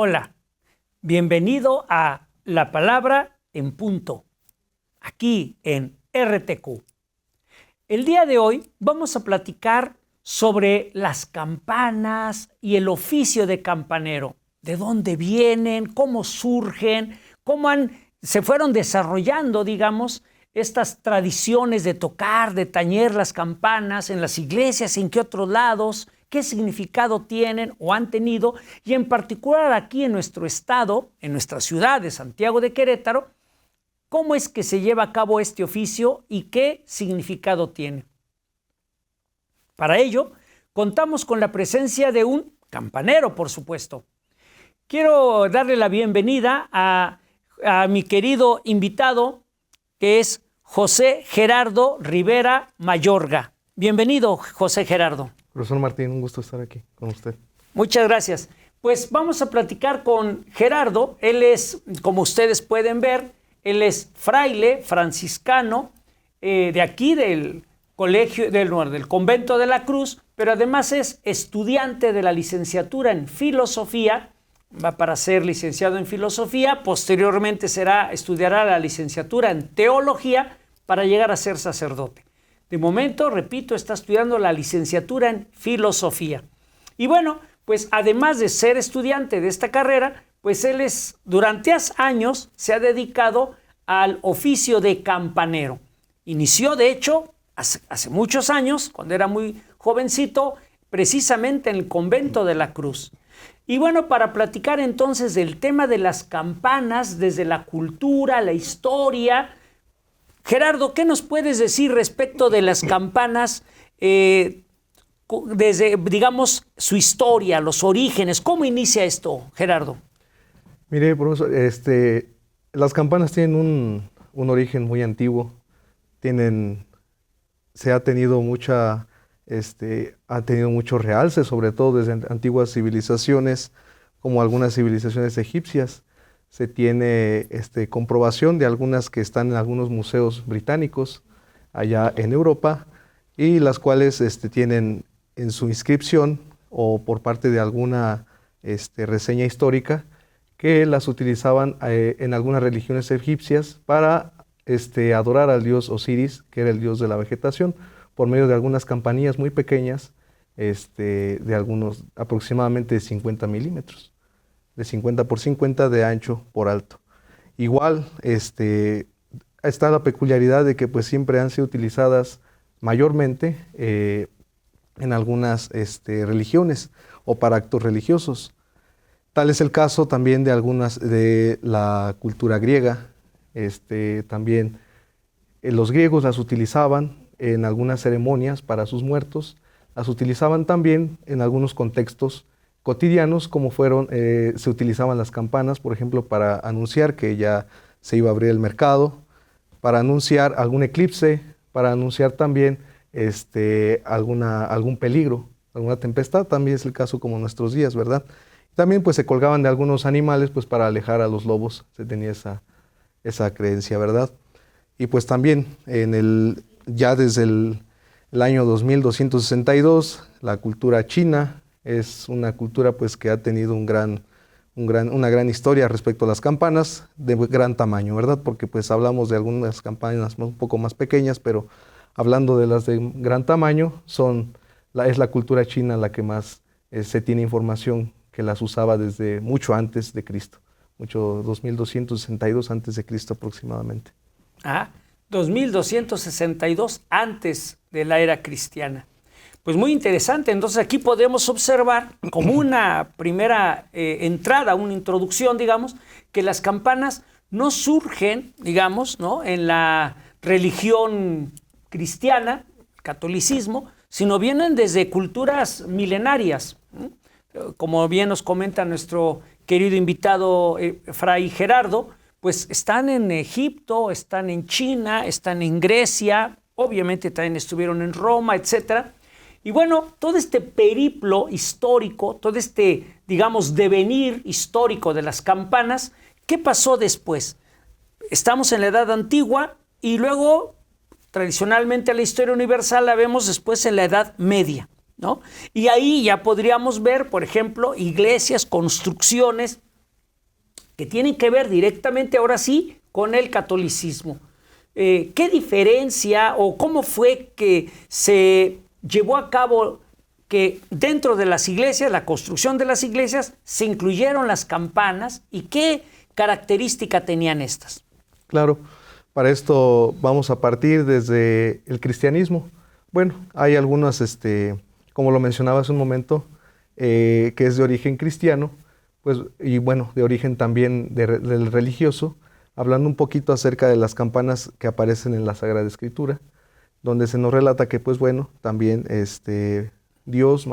Hola, bienvenido a La Palabra en Punto, aquí en RTQ. El día de hoy vamos a platicar sobre las campanas y el oficio de campanero. ¿De dónde vienen? ¿Cómo surgen? ¿Cómo se fueron desarrollando, digamos, estas tradiciones de tocar, de tañer las campanas en las iglesias, en qué otros lados? ¿Qué significado tienen o han tenido? Y en particular aquí en nuestro estado, en nuestra ciudad de Santiago de Querétaro, ¿cómo es que se lleva a cabo este oficio y qué significado tiene? Para ello, contamos con la presencia de un campanero, por supuesto. Quiero darle la bienvenida a mi querido invitado, que es José Gerardo Rivera Mayorga. Bienvenido, José Gerardo. Profesor Martín, un gusto estar aquí con usted. Muchas gracias. Pues vamos a platicar con Gerardo. Él es, como ustedes pueden ver, él es fraile franciscano de aquí del colegio, del convento de la Cruz, pero además es estudiante de la licenciatura en filosofía. Va para ser licenciado en filosofía, posteriormente estudiará la licenciatura en teología para llegar a ser sacerdote. De momento, repito, está estudiando la licenciatura en filosofía. Y bueno, pues además de ser estudiante de esta carrera, pues él durante años se ha dedicado al oficio de campanero. Inició, de hecho, hace muchos años, cuando era muy jovencito, precisamente en el convento de la Cruz. Y bueno, para platicar entonces del tema de las campanas, desde la cultura, la historia, Gerardo, ¿qué nos puedes decir respecto de las campanas desde, digamos, su historia, los orígenes? ¿Cómo inicia esto, Gerardo? Mire, profesor, las campanas tienen un origen muy antiguo. Ha tenido mucho realce, sobre todo desde antiguas civilizaciones, como algunas civilizaciones egipcias. Se tiene comprobación de algunas que están en algunos museos británicos allá en Europa y las cuales tienen en su inscripción o por parte de alguna reseña histórica que las utilizaban en algunas religiones egipcias para adorar al dios Osiris, que era el dios de la vegetación, por medio de algunas campanillas muy pequeñas de algunos aproximadamente 50 milímetros. De 50 por 50 de ancho por alto. Igual está la peculiaridad de que pues siempre han sido utilizadas mayormente en algunas religiones o para actos religiosos. Tal es el caso también de algunas de la cultura griega. También los griegos las utilizaban en algunas ceremonias para sus muertos, las utilizaban también en algunos contextos cotidianos, como se utilizaban las campanas, por ejemplo, para anunciar que ya se iba a abrir el mercado, para anunciar algún eclipse, para anunciar también algún peligro, alguna tempestad. También es el caso como en nuestros días, ¿verdad? También pues se colgaban de algunos animales pues para alejar a los lobos, se tenía esa creencia, ¿verdad? Y pues también ya desde el año 2262, la cultura china es una cultura pues que ha tenido una gran historia respecto a las campanas de gran tamaño, ¿verdad? Porque pues hablamos de algunas campanas un poco más pequeñas, pero hablando de las de gran tamaño, es la cultura china la que más se tiene información que las usaba desde mucho antes de Cristo, 2262 antes de Cristo aproximadamente. 2262 antes de la era cristiana. Pues muy interesante. Entonces aquí podemos observar como una primera entrada, una introducción, digamos, que las campanas no surgen, digamos, ¿no?, en la religión cristiana, catolicismo, sino vienen desde culturas milenarias. Como bien nos comenta nuestro querido invitado Fray Gerardo, pues están en Egipto, están en China, están en Grecia, obviamente también estuvieron en Roma, etcétera. Y bueno, todo este periplo histórico, todo digamos, devenir histórico de las campanas, ¿qué pasó después? Estamos en la Edad Antigua y luego, tradicionalmente, la historia universal la vemos después en la Edad Media, ¿no? Y ahí ya podríamos ver, por ejemplo, iglesias, construcciones que tienen que ver directamente, ahora sí, con el catolicismo. ¿Qué diferencia o cómo fue que se llevó a cabo que dentro de las iglesias, la construcción de las iglesias, se incluyeron las campanas y qué característica tenían estas? Claro, para esto vamos a partir desde el cristianismo. Bueno, hay algunas, como lo mencionaba hace un momento, que es de origen cristiano, pues, y bueno, de origen también del religioso, hablando un poquito acerca de las campanas que aparecen en la Sagrada Escritura, donde se nos relata que, pues bueno, también Dios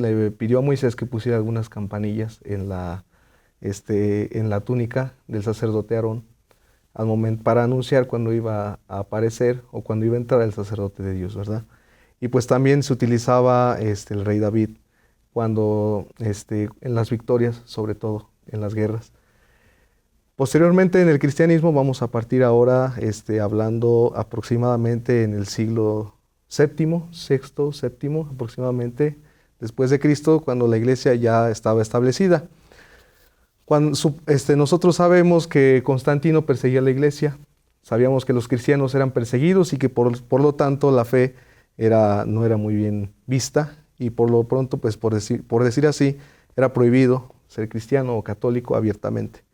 le pidió a Moisés que pusiera algunas campanillas en la túnica del sacerdote Aarón, al momento, para anunciar cuando iba a aparecer o cuando iba a entrar el sacerdote de Dios, ¿verdad? Y pues también se utilizaba el rey David cuando, en las victorias, sobre todo en las guerras. Posteriormente en el cristianismo vamos a partir ahora hablando aproximadamente en el siglo VII, sexto, séptimo, aproximadamente después de Cristo, cuando la iglesia ya estaba establecida. Nosotros sabemos que Constantino perseguía a la iglesia, sabíamos que los cristianos eran perseguidos y que por lo tanto la fe no era muy bien vista y por lo pronto, pues por decir así, era prohibido ser cristiano o católico abiertamente.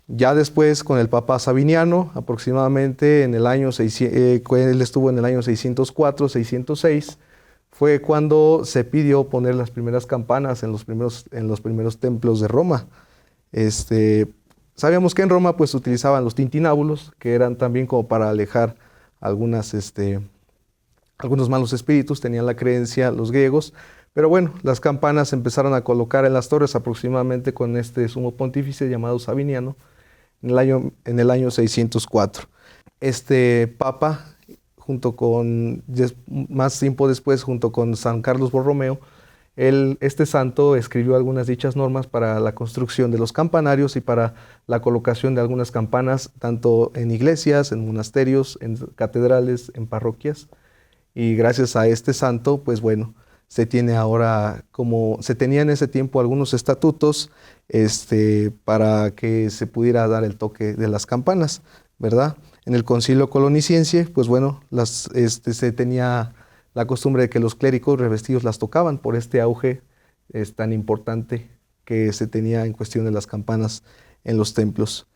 Ya después con el Papa Sabiniano, aproximadamente en el año él estuvo en el año 604, 606, fue cuando se pidió poner las primeras campanas en los primeros templos de Roma. Sabíamos que en Roma pues utilizaban los tintinábulos, que eran también como para alejar algunos malos espíritus, tenían la creencia los griegos, pero bueno, las campanas se empezaron a colocar en las torres aproximadamente con este sumo pontífice llamado Sabiniano en el año 604. Este papa, más tiempo después, junto con San Carlos Borromeo, este santo escribió algunas dichas normas para la construcción de los campanarios y para la colocación de algunas campanas, tanto en iglesias, en monasterios, en catedrales, en parroquias. Y gracias a este santo, pues bueno, se tiene ahora, como se tenía en ese tiempo algunos estatutos para que se pudiera dar el toque de las campanas, ¿verdad? En el Concilio Colonicense, pues bueno, se tenía la costumbre de que los clérigos revestidos las tocaban por este auge tan importante que se tenía en cuestión de las campanas en los templos.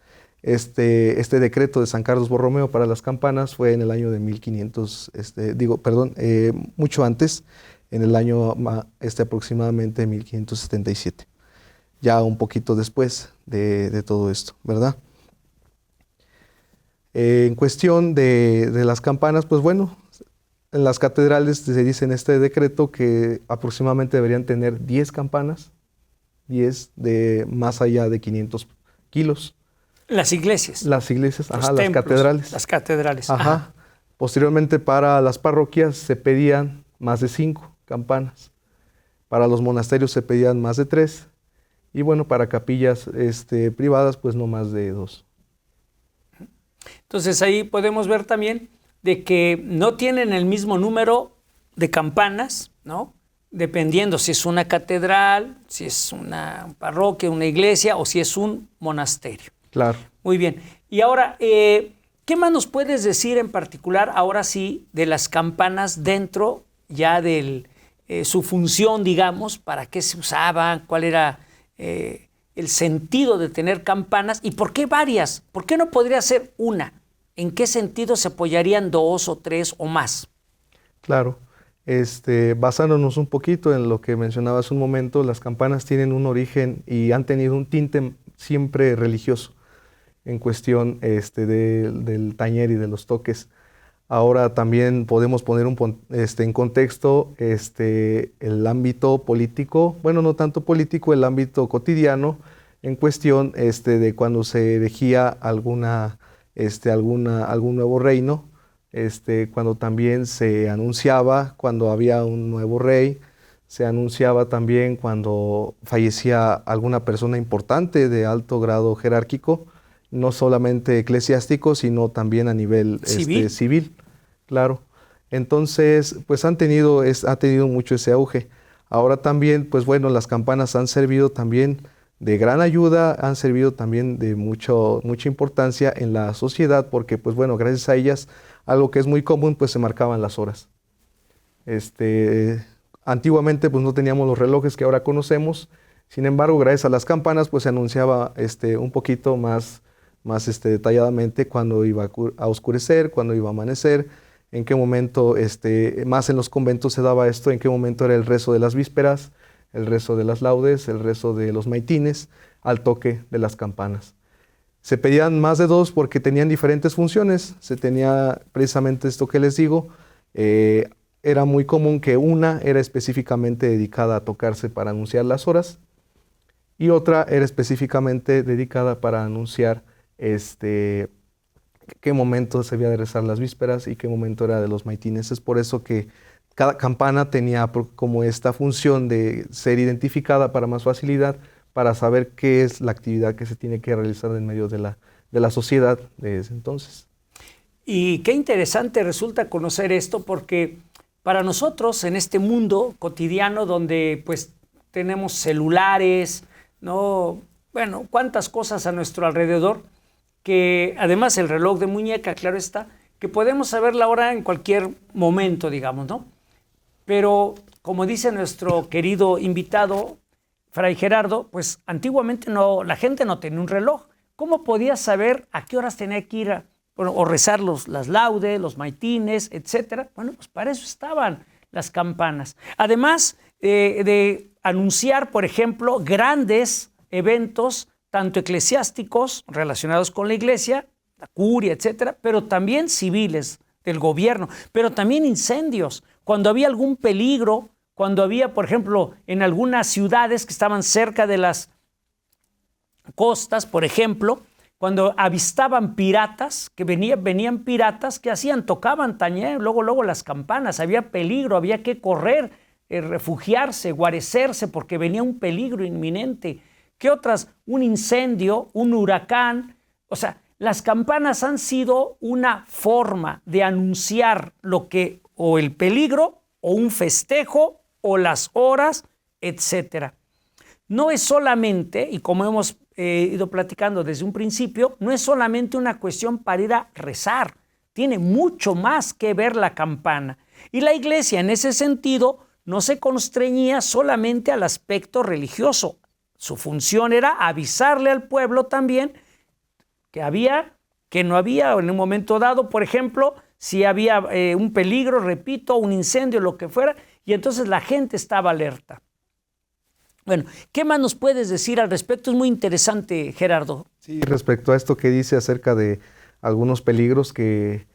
Este decreto de San Carlos Borromeo para las campanas fue en el año de 1500, mucho antes, en el año aproximadamente 1577, ya un poquito después de todo esto, ¿verdad? En cuestión de las campanas, pues bueno, en las catedrales se dice en este decreto que aproximadamente deberían tener 10 campanas, 10 de más allá de 500 kilos. Las iglesias. Las iglesias, los ajá, templos, las catedrales. Las catedrales. Ajá. Ajá. Posteriormente para las parroquias se pedían más de 5 campanas. Para los monasterios se pedían más de 3. Y bueno, para capillas privadas, pues no más de 2. Entonces ahí podemos ver también de que no tienen el mismo número de campanas, ¿no? Dependiendo si es una catedral, si es una parroquia, una iglesia o si es un monasterio. Claro. Muy bien. Y ahora, ¿qué más nos puedes decir en particular, ahora sí, de las campanas dentro ya de su función, digamos, para qué se usaban, cuál era el sentido de tener campanas y por qué varias? ¿Por qué no podría ser una? ¿En qué sentido se apoyarían 2 o 3 o más? Claro. Basándonos un poquito en lo que mencionaba hace un momento, las campanas tienen un origen y han tenido un tinte siempre religioso en cuestión del tañer y de los toques. Ahora también podemos poner en contexto el ámbito político, bueno, no tanto político, el ámbito cotidiano en cuestión de cuando se elegía algún nuevo reino, cuando también se anunciaba cuando había un nuevo rey, se anunciaba también cuando fallecía alguna persona importante de alto grado jerárquico, no solamente eclesiástico, sino también a nivel civil. Claro. Entonces, pues ha tenido mucho ese auge. Ahora también, pues bueno, las campanas han servido también de gran ayuda, han servido también de mucha importancia en la sociedad, porque pues bueno, gracias a ellas, algo que es muy común, pues se marcaban las horas. Antiguamente pues no teníamos los relojes que ahora conocemos, sin embargo, gracias a las campanas pues se anunciaba un poquito más detalladamente cuando iba a oscurecer, cuando iba a amanecer, en qué momento, más en los conventos se daba esto, en qué momento era el rezo de las vísperas, el rezo de las laudes, el rezo de los maitines, al toque de las campanas. Se pedían más de dos porque tenían diferentes funciones. Se tenía precisamente esto que les digo. Era muy común que una era específicamente dedicada a tocarse para anunciar las horas y otra era específicamente dedicada para anunciar qué momento se había de rezar las vísperas y qué momento era de los maitines. Es por eso que cada campana tenía como esta función de ser identificada para más facilidad, para saber qué es la actividad que se tiene que realizar en medio de la sociedad de ese entonces. Y qué interesante resulta conocer esto, porque para nosotros en este mundo cotidiano donde pues tenemos celulares, ¿no? Bueno, cuántas cosas a nuestro alrededor, que además el reloj de muñeca, claro está, que podemos saber la hora en cualquier momento, digamos, ¿no? Pero como dice nuestro querido invitado, Fray Gerardo, pues antiguamente la gente no tenía un reloj. ¿Cómo podía saber a qué horas tenía que ir o rezar las laudes, los maitines, etcétera? Bueno, pues para eso estaban las campanas. Además de anunciar, por ejemplo, grandes eventos, tanto eclesiásticos relacionados con la iglesia, la curia, etcétera, pero también civiles del gobierno, pero también incendios. Cuando había algún peligro, cuando había, por ejemplo, en algunas ciudades que estaban cerca de las costas, por ejemplo, cuando avistaban piratas, que venían piratas, ¿qué hacían? Tocaban, tañer, luego las campanas, había peligro, había que correr, refugiarse, guarecerse, porque venía un peligro inminente. ¿Qué otras? Un incendio, un huracán. O sea, las campanas han sido una forma de anunciar o el peligro, o un festejo, o las horas, etcétera. No es solamente, y como hemos ido platicando desde un principio, no es solamente una cuestión para ir a rezar. Tiene mucho más que ver la campana. Y la iglesia, en ese sentido, no se constreñía solamente al aspecto religioso. Su función era avisarle al pueblo también que no había en un momento dado, por ejemplo, si había un peligro, repito, un incendio, lo que fuera, y entonces la gente estaba alerta. Bueno, ¿qué más nos puedes decir al respecto? Es muy interesante, Gerardo. Sí, respecto a esto que dice acerca de algunos peligros que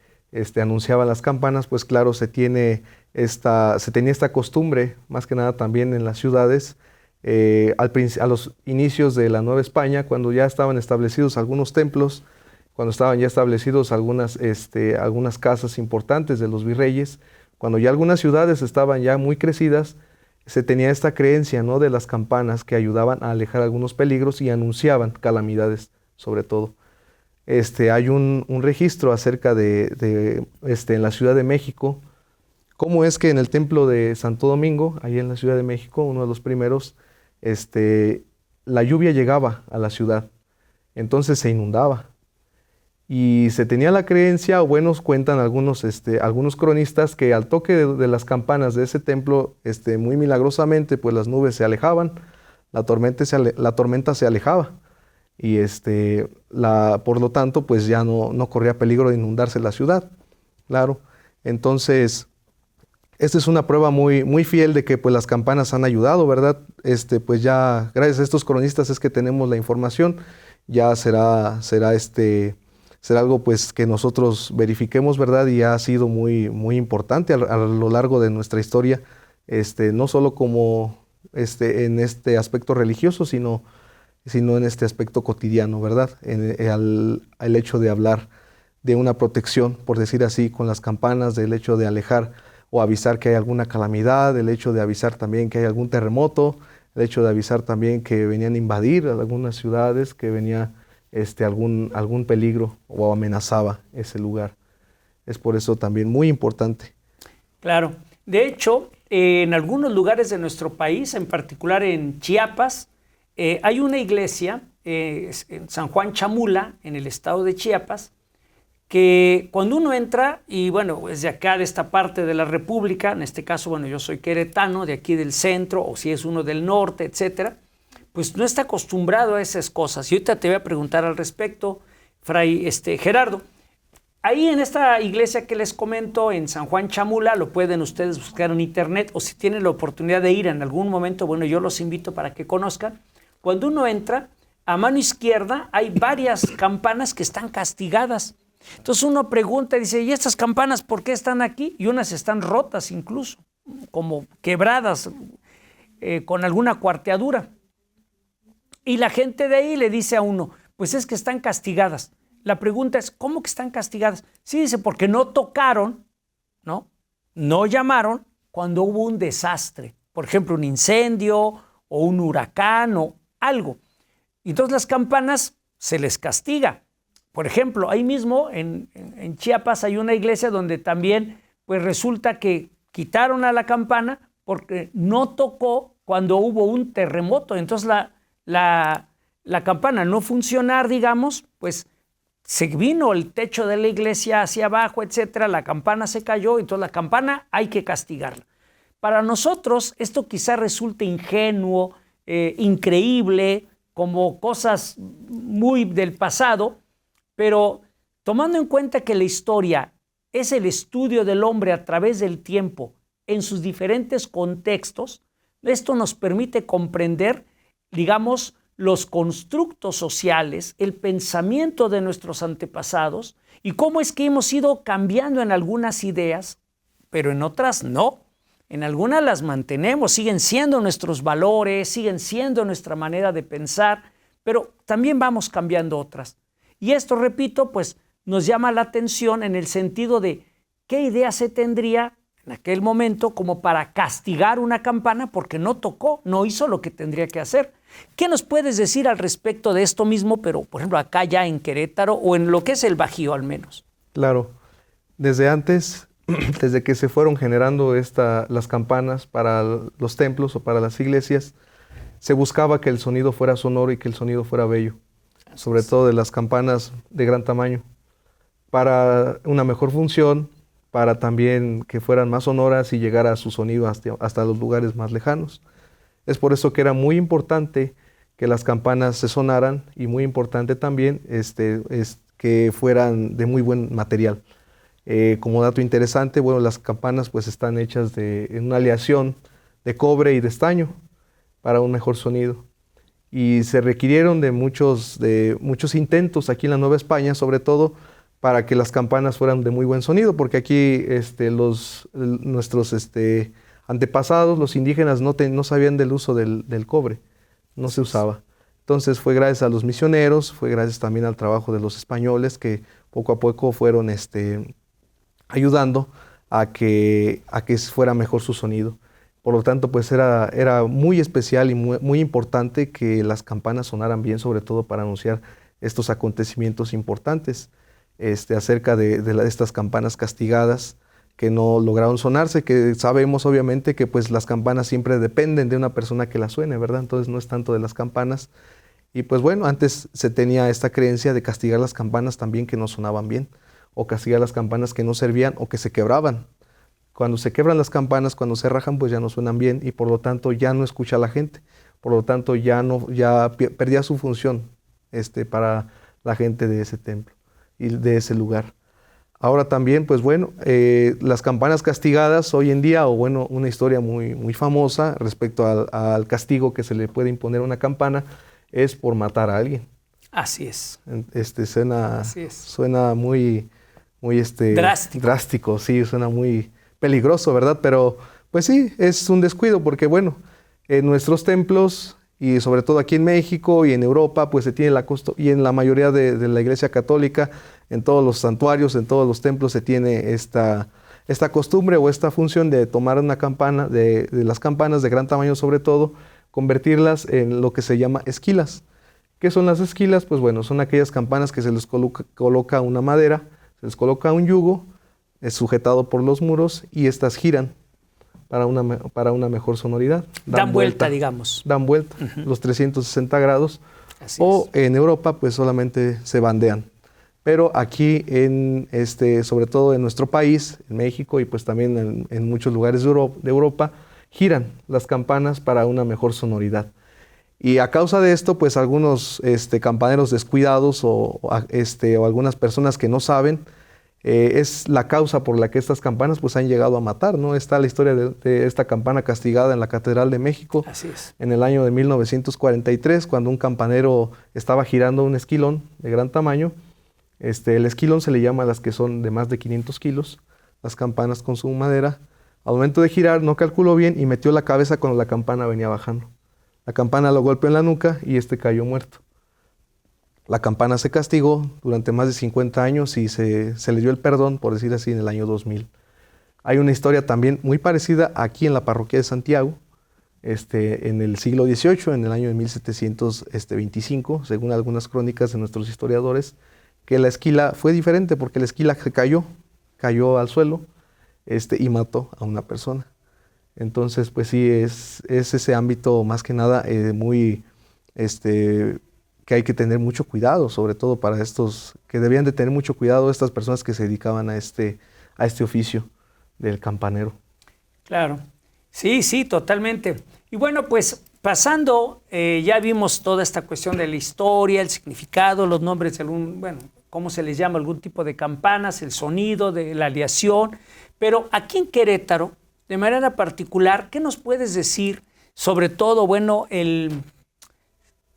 anunciaban las campanas, pues claro, se tenía esta costumbre, más que nada también en las ciudades, a los inicios de la Nueva España, cuando ya estaban establecidos algunos templos, cuando estaban ya establecidos algunas casas importantes de los virreyes, cuando ya algunas ciudades estaban ya muy crecidas, se tenía esta creencia, ¿no?, de las campanas que ayudaban a alejar algunos peligros y anunciaban calamidades, sobre todo. Hay un registro acerca en la Ciudad de México, cómo es que en el templo de Santo Domingo, ahí en la Ciudad de México, uno de los primeros, la lluvia llegaba a la ciudad, entonces se inundaba. Y se tenía la creencia, o bueno, cuentan algunos cronistas, que al toque de las campanas de ese templo, muy milagrosamente, pues las nubes se alejaban, la tormenta se alejaba. Y por lo tanto, pues ya no corría peligro de inundarse la ciudad. Claro. Entonces, esta es una prueba muy, muy fiel de que pues las campanas han ayudado, ¿verdad? Pues ya, gracias a estos cronistas es que tenemos la información. Ya será algo pues que nosotros verifiquemos, ¿verdad? Y ha sido muy, muy importante a lo largo de nuestra historia, no solo como en este aspecto religioso, sino en este aspecto cotidiano, ¿verdad? El hecho de hablar de una protección, por decir así, con las campanas, del hecho de alejar o avisar que hay alguna calamidad, el hecho de avisar también que hay algún terremoto, el hecho de avisar también que venían a invadir algunas ciudades, que venía algún peligro o amenazaba ese lugar. Es por eso también muy importante. Claro. De hecho, en algunos lugares de nuestro país, en particular en Chiapas, hay una iglesia en San Juan Chamula, en el estado de Chiapas, que cuando uno entra, y bueno, es de acá, de esta parte de la República, en este caso, bueno, yo soy queretano, de aquí del centro, o si es uno del norte, etcétera, pues no está acostumbrado a esas cosas. Y ahorita te voy a preguntar al respecto, Fray Gerardo. Ahí en esta iglesia que les comento, en San Juan Chamula, lo pueden ustedes buscar en internet, o si tienen la oportunidad de ir en algún momento, bueno, yo los invito para que conozcan. Cuando uno entra, a mano izquierda hay varias campanas que están castigadas. Entonces uno pregunta y dice, ¿y estas campanas por qué están aquí? Y unas están rotas incluso, como quebradas, con alguna cuarteadura. Y la gente de ahí le dice a uno, pues es que están castigadas. La pregunta es, ¿cómo que están castigadas? Sí, dice, porque no tocaron, ¿no? No llamaron cuando hubo un desastre. Por ejemplo, un incendio o un huracán o algo. Entonces las campanas se les castiga. Por ejemplo, ahí mismo en Chiapas hay una iglesia donde también pues resulta que quitaron a la campana porque no tocó cuando hubo un terremoto. Entonces la campana no funcionar, digamos, pues se vino el techo de la iglesia hacia abajo, etcétera, la campana se cayó, entonces la campana hay que castigarla. Para nosotros esto quizá resulte ingenuo, increíble, como cosas muy del pasado, pero tomando en cuenta que la historia es el estudio del hombre a través del tiempo en sus diferentes contextos, esto nos permite comprender, digamos, los constructos sociales, el pensamiento de nuestros antepasados y cómo es que hemos ido cambiando en algunas ideas, pero en otras no. En algunas las mantenemos, siguen siendo nuestros valores, siguen siendo nuestra manera de pensar, pero también vamos cambiando otras. Y esto, repito, pues nos llama la atención en el sentido de qué idea se tendría en aquel momento como para castigar una campana porque no tocó, no hizo lo que tendría que hacer. ¿Qué nos puedes decir al respecto de esto mismo, pero por ejemplo acá ya en Querétaro o en lo que es el Bajío al menos? Claro, desde antes, desde que se fueron generando las campanas para los templos o para las iglesias, se buscaba que el sonido fuera sonoro y que el sonido fuera bello, sobre todo de las campanas de gran tamaño, para una mejor función, para también que fueran más sonoras y llegara a su sonido hasta los lugares más lejanos. Es por eso que era muy importante que las campanas se sonaran y muy importante también que fueran de muy buen material. Como dato interesante, bueno, las campanas pues están hechas en una aleación de cobre y de estaño para un mejor sonido. Y se requirieron de muchos intentos aquí en la Nueva España, sobre todo para que las campanas fueran de muy buen sonido, porque aquí nuestros antepasados, los indígenas, no sabían del uso del cobre, no se usaba. Entonces fue gracias a los misioneros, fue gracias también al trabajo de los españoles que poco a poco fueron ayudando a que fuera mejor su sonido. Por lo tanto, pues era muy especial y muy importante que las campanas sonaran bien, sobre todo para anunciar estos acontecimientos importantes acerca de estas campanas castigadas que no lograron sonarse, que sabemos obviamente que pues las campanas siempre dependen de una persona que las suene, ¿verdad? Entonces no es tanto de las campanas. Y pues bueno, antes se tenía esta creencia de castigar las campanas también que no sonaban bien, o castigar las campanas que no servían o que se quebraban. Cuando se quebran las campanas, cuando se rajan, pues ya no suenan bien y por lo tanto ya no escucha a la gente. Por lo tanto ya perdía su función para la gente de ese templo y de ese lugar. Ahora también, pues bueno, las campanas castigadas hoy en día, o bueno, una historia muy, muy famosa respecto al castigo que se le puede imponer a una campana, es por matar a alguien. Así es. Suena muy drástico, sí, suena muy peligroso, ¿verdad? Pero pues sí, es un descuido porque bueno, en nuestros templos y sobre todo aquí en México y en Europa, pues se tiene y en la mayoría de la Iglesia Católica, en todos los santuarios, en todos los templos se tiene esta costumbre o esta función de tomar una campana, de las campanas de gran tamaño sobre todo, convertirlas en lo que se llama esquilas. ¿Qué son las esquilas? Pues bueno, son aquellas campanas que se les coloca una madera, se les coloca un yugo, es sujetado por los muros y estas giran para una mejor sonoridad. Dan vuelta, digamos. Dan vuelta, los 360 grados. Así o es. En Europa, pues solamente se bandean. Pero aquí, sobre todo en nuestro país, en México y pues también en muchos lugares de Europa, giran las campanas para una mejor sonoridad. Y a causa de esto, pues algunos campaneros descuidados o algunas personas que no saben, es la causa por la que estas campanas pues han llegado a matar, ¿no? Está la historia de esta campana castigada en la Catedral de México. Así es. En el año de 1943, cuando un campanero estaba girando un esquilón de gran tamaño. El esquilón se le llama a las que son de más de 500 kilos, las campanas con su madera. Al momento de girar no calculó bien y metió la cabeza cuando la campana venía bajando. La campana lo golpeó en la nuca y cayó muerto. La campana se castigó durante más de 50 años y se le dio el perdón, por decir así, en el año 2000. Hay una historia también muy parecida aquí en la parroquia de Santiago, en el siglo XVIII, en el año de 1725, según algunas crónicas de nuestros historiadores, que la esquila fue diferente porque la esquila se cayó al suelo y mató a una persona. Entonces, pues sí, es ese ámbito más que nada muy, que hay que tener mucho cuidado, sobre todo para estos, que debían de tener mucho cuidado estas personas que se dedicaban a este oficio del campanero. Claro, sí, totalmente. Y bueno, pues pasando, ya vimos toda esta cuestión de la historia, el significado, los nombres de cómo se les llama, algún tipo de campanas, el sonido de la aleación, pero aquí en Querétaro, de manera particular, ¿qué nos puedes decir sobre todo,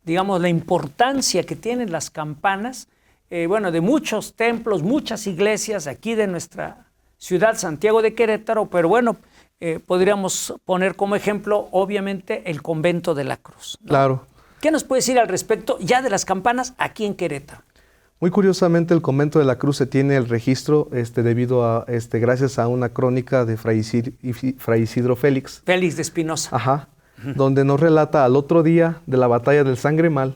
digamos, la importancia que tienen las campanas, de muchos templos, muchas iglesias aquí de nuestra ciudad, Santiago de Querétaro, pero podríamos poner como ejemplo, obviamente, el convento de la Cruz, ¿no? Claro. ¿Qué nos puede decir al respecto ya de las campanas aquí en Querétaro? Muy curiosamente, el convento de la Cruz se tiene el registro debido a, gracias a una crónica de Fray Isidro Félix. Félix de Espinosa. Ajá. Donde nos relata al otro día de la batalla del Sangremal,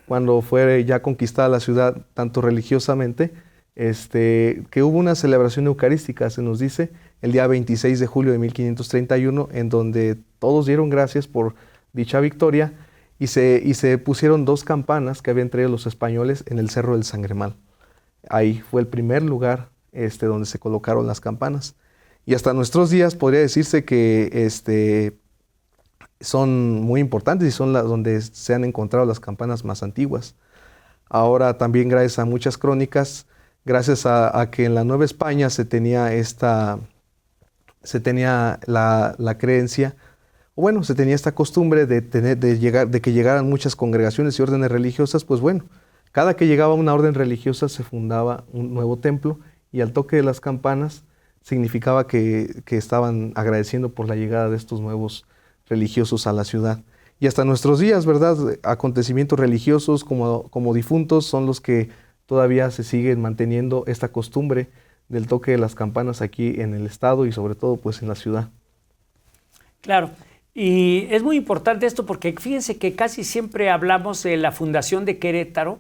cuando fue ya conquistada la ciudad, tanto religiosamente, que hubo una celebración eucarística, se nos dice, el día 26 de julio de 1531, en donde todos dieron gracias por dicha victoria, y se pusieron 2 campanas que habían traído los españoles en el Cerro del Sangremal. Ahí fue el primer lugar donde se colocaron las campanas. Y hasta nuestros días podría decirse que son muy importantes y son donde se han encontrado las campanas más antiguas. Ahora también gracias a muchas crónicas, gracias a que en la Nueva España se tenía la creencia, se tenía esta costumbre de que llegaran muchas congregaciones y órdenes religiosas, cada que llegaba una orden religiosa se fundaba un nuevo templo y al toque de las campanas significaba que estaban agradeciendo por la llegada de estos nuevos religiosos a la ciudad. Y hasta nuestros días, ¿verdad? Acontecimientos religiosos como difuntos son los que todavía se siguen manteniendo esta costumbre del toque de las campanas aquí en el estado y sobre todo pues en la ciudad. Claro, y es muy importante esto porque fíjense que casi siempre hablamos de la fundación de Querétaro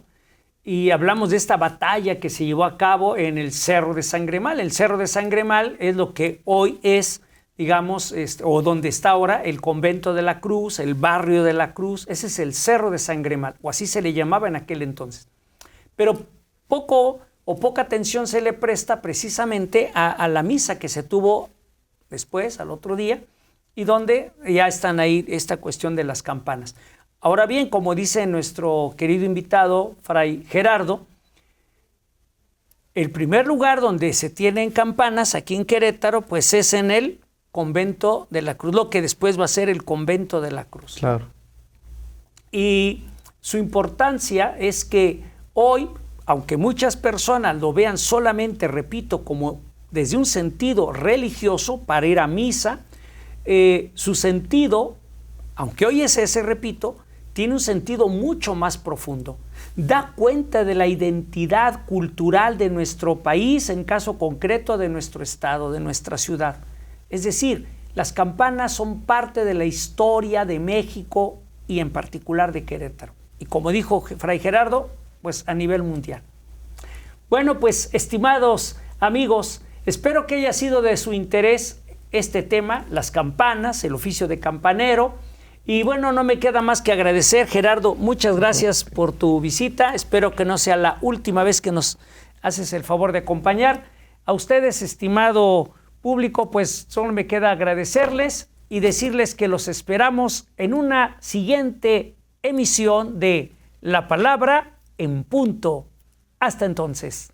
y hablamos de esta batalla que se llevó a cabo en el Cerro de Sangremal. El Cerro de Sangremal es lo que hoy es, digamos, o donde está ahora el convento de la Cruz, el barrio de la Cruz. Ese es el Cerro de Sangremal, o así se le llamaba en aquel entonces. Pero poca atención se le presta precisamente a la misa que se tuvo después, al otro día, y donde ya están ahí esta cuestión de las campanas. Ahora bien, como dice nuestro querido invitado, Fray Gerardo, el primer lugar donde se tienen campanas aquí en Querétaro, pues es en el convento de la Cruz, lo que después va a ser el convento de la Cruz. Claro. Y su importancia es que hoy, aunque muchas personas lo vean solamente, repito, como desde un sentido religioso para ir a misa, su sentido, aunque hoy es ese, repito, tiene un sentido mucho más profundo. Da cuenta de la identidad cultural de nuestro país, en caso concreto de nuestro estado, de nuestra ciudad. Es decir, las campanas son parte de la historia de México y en particular de Querétaro. Y como dijo Fray Gerardo, pues a nivel mundial. Bueno, pues estimados amigos, espero que haya sido de su interés este tema, las campanas, el oficio de campanero. Y bueno, no me queda más que agradecer, Gerardo, muchas gracias por tu visita. Espero que no sea la última vez que nos haces el favor de acompañar. A ustedes, estimado público, pues solo me queda agradecerles y decirles que los esperamos en una siguiente emisión de La Palabra en Punto. Hasta entonces.